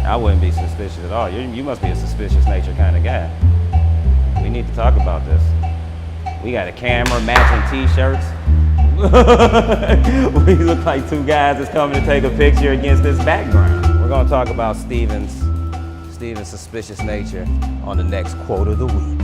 I wouldn't be suspicious at all. You must be a suspicious nature kind of guy. We need to talk about this. We got a camera, matching t-shirts. We look like two guys that's coming to take a picture against this background. We're gonna talk about Steven's suspicious nature on the next quote of the week.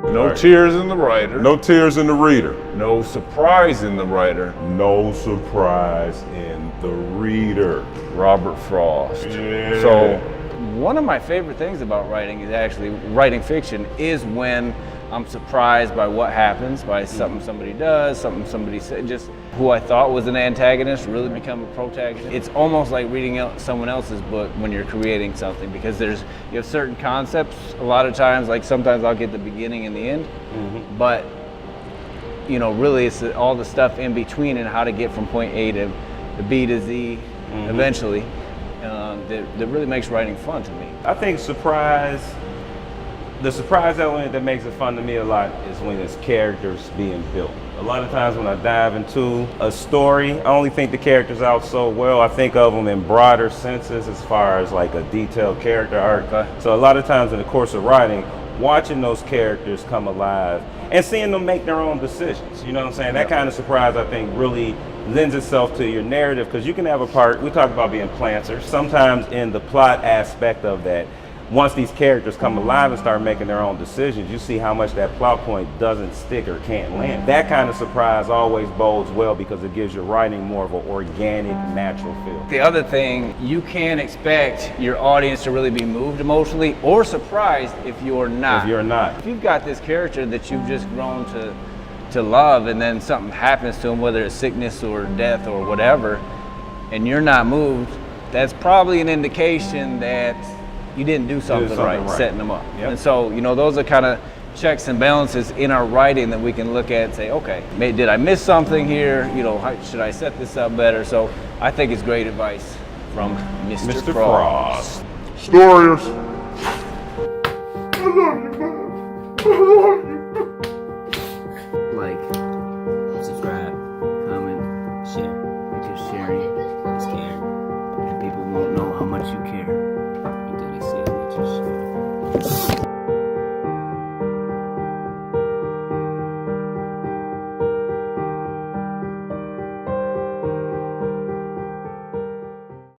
No tears in the writer. No tears in the reader. No surprise in the writer. No surprise in the reader. Robert Frost. Yeah. So one of my favorite things about writing is actually writing fiction is when I'm surprised by what happens, by something somebody does, something somebody said, just who I thought was an antagonist really become a protagonist. It's almost like reading someone else's book when you're creating something, because you have certain concepts. A lot of times, like sometimes I'll get the beginning and the end, but really it's all the stuff in between and how to get from point A to B to Z eventually that really makes writing fun to me. I think the surprise element that makes it fun to me a lot is when it's characters being built. A lot of times when I dive into a story, I only think the characters out so well. I think of them in broader senses as far as like a detailed character arc. Okay. So a lot of times in the course of writing, watching those characters come alive and seeing them make their own decisions, you know what I'm saying? That kind of surprise, I think, really lends itself to your narrative, because you can have a part, we talk about being planters, sometimes in the plot aspect of that, once these characters come alive and start making their own decisions, you see how much that plot point doesn't stick or can't land. That kind of surprise always bodes well because it gives your writing more of an organic, natural feel. The other thing, you can't expect your audience to really be moved emotionally or surprised if you're not. If you're not. If you've got this character that you've just grown to love, and then something happens to him, whether it's sickness or death or whatever, and you're not moved, that's probably an indication that you didn't do something right, setting them up. Yep. And so, those are kind of checks and balances in our writing that we can look at and say, okay, did I miss something here? Should I set this up better? So I think it's great advice from Mr. Frost. Storiers. I love you, man. I love you. Like, subscribe, comment, share, because sharing is caring, and people won't know how much you care until they see how much you share.